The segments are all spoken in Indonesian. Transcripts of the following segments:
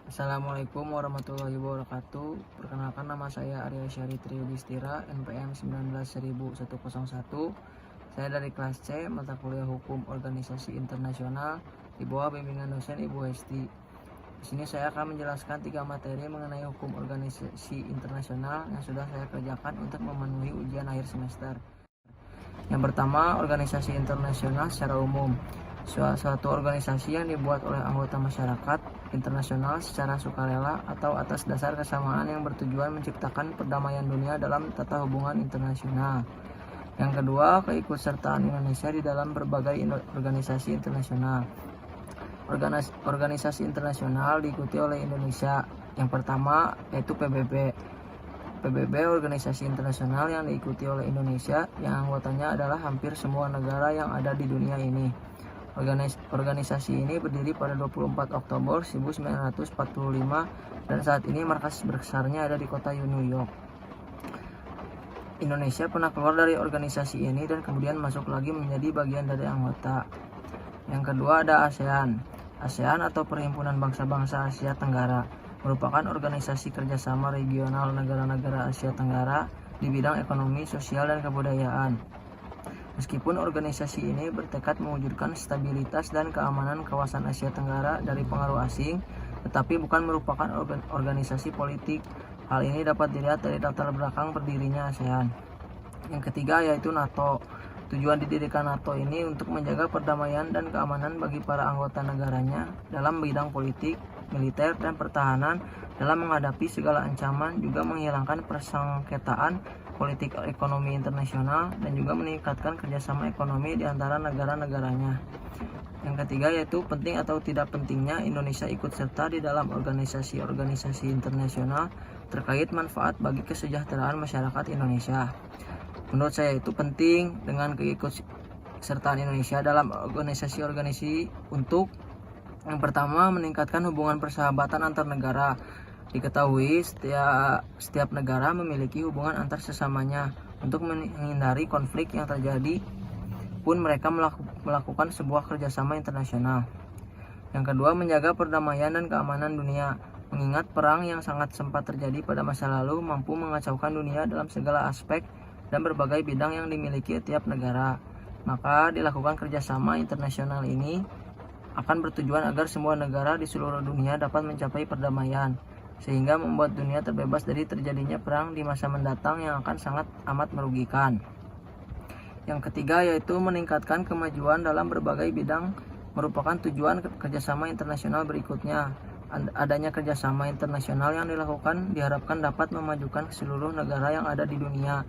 Assalamualaikum warahmatullahi wabarakatuh. Perkenalkan, nama saya Arya Syari Triyudhistira, NPM 19.101. Saya dari kelas C, mata kuliah Hukum Organisasi Internasional di bawah bimbingan dosen Ibu Hesti. Di sini saya akan menjelaskan 3 materi mengenai hukum organisasi internasional yang sudah saya kerjakan untuk memenuhi ujian akhir semester. Yang pertama, organisasi internasional secara umum. Suatu organisasi yang dibuat oleh anggota masyarakat internasional secara sukarela atau atas dasar kesamaan yang bertujuan menciptakan perdamaian dunia dalam tata hubungan internasional. Yang kedua, keikutsertaan Indonesia di dalam berbagai organisasi internasional. Organisasi internasional diikuti oleh Indonesia. Yang pertama yaitu PBB. PBB organisasi internasional yang diikuti oleh Indonesia yang anggotanya adalah hampir semua negara yang ada di dunia ini. Organisasi ini berdiri pada 24 Oktober 1945 dan saat ini markas besarnya ada di kota New York. Indonesia pernah keluar dari organisasi ini dan kemudian masuk lagi menjadi bagian dari anggota. Yang kedua ada ASEAN. ASEAN atau Perhimpunan Bangsa-Bangsa Asia Tenggara merupakan organisasi kerjasama regional negara-negara Asia Tenggara di bidang ekonomi, sosial, dan kebudayaan. Meskipun organisasi ini bertekad mewujudkan stabilitas dan keamanan kawasan Asia Tenggara dari pengaruh asing, tetapi bukan merupakan organisasi politik. Hal ini dapat dilihat dari latar belakang berdirinya ASEAN. Yang ketiga yaitu NATO. Tujuan didirikan NATO ini untuk menjaga perdamaian dan keamanan bagi para anggota negaranya dalam bidang politik, militer, dan pertahanan dalam menghadapi segala ancaman, juga menghilangkan persengketaan politik ekonomi internasional, dan juga meningkatkan kerjasama ekonomi di antara negara-negaranya. Yang ketiga yaitu penting atau tidak pentingnya Indonesia ikut serta di dalam organisasi-organisasi internasional terkait manfaat bagi kesejahteraan masyarakat Indonesia. Menurut saya itu penting dengan keikutsertaan Indonesia dalam organisasi-organisasi untuk yang pertama meningkatkan hubungan persahabatan antar negara. Diketahui setiap negara memiliki hubungan antar sesamanya. Untuk menghindari konflik yang terjadi pun mereka melakukan sebuah kerjasama internasional. Yang kedua, menjaga perdamaian dan keamanan dunia. Mengingat perang yang sangat sempat terjadi pada masa lalu mampu mengacaukan dunia dalam segala aspek dan berbagai bidang yang dimiliki tiap negara. Maka dilakukan kerjasama internasional ini akan bertujuan agar semua negara di seluruh dunia dapat mencapai perdamaian, sehingga membuat dunia terbebas dari terjadinya perang di masa mendatang yang akan sangat amat merugikan. Yang ketiga yaitu meningkatkan kemajuan dalam berbagai bidang merupakan tujuan kerjasama internasional berikutnya. Adanya kerjasama internasional yang dilakukan diharapkan dapat memajukan seluruh negara yang ada di dunia.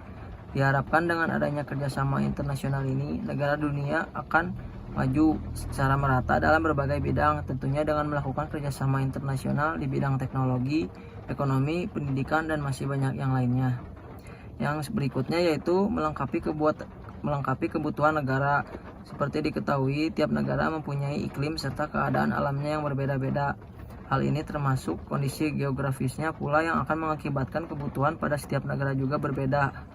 Diharapkan dengan adanya kerjasama internasional ini, negara dunia akan maju secara merata dalam berbagai bidang, tentunya dengan melakukan kerjasama internasional di bidang teknologi, ekonomi, pendidikan, dan masih banyak yang lainnya. Yang berikutnya yaitu melengkapi kebutuhan negara. Seperti diketahui, tiap negara mempunyai iklim serta keadaan alamnya yang berbeda-beda. Hal ini termasuk kondisi geografisnya pula yang akan mengakibatkan kebutuhan pada setiap negara juga berbeda.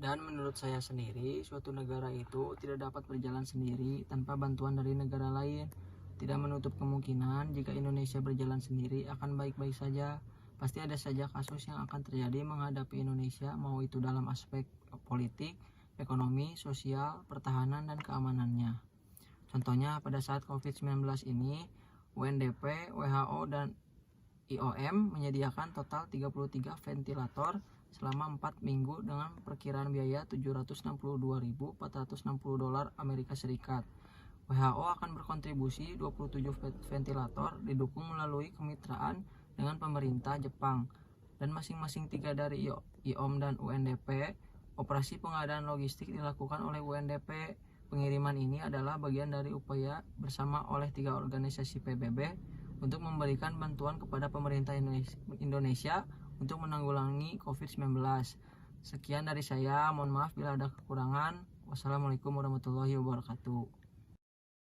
Dan menurut saya sendiri, suatu negara itu tidak dapat berjalan sendiri tanpa bantuan dari negara lain. Tidak menutup kemungkinan jika Indonesia berjalan sendiri akan baik-baik saja. Pasti ada saja kasus yang akan terjadi menghadapi Indonesia, mau itu dalam aspek politik, ekonomi, sosial, pertahanan, dan keamanannya. Contohnya pada saat COVID-19 ini, UNDP, WHO, dan IOM menyediakan total 33 ventilator selama 4 minggu dengan perkiraan biaya $762.460 Amerika Serikat. WHO akan berkontribusi 27 ventilator didukung melalui kemitraan dengan pemerintah Jepang, dan masing-masing 3 dari IOM dan UNDP. Operasi pengadaan logistik dilakukan oleh UNDP. Pengiriman ini adalah bagian dari upaya bersama oleh 3 organisasi PBB untuk memberikan bantuan kepada pemerintah Indonesia untuk menanggulangi COVID-19. Sekian dari saya, mohon maaf bila ada kekurangan. Wassalamualaikum warahmatullahi wabarakatuh.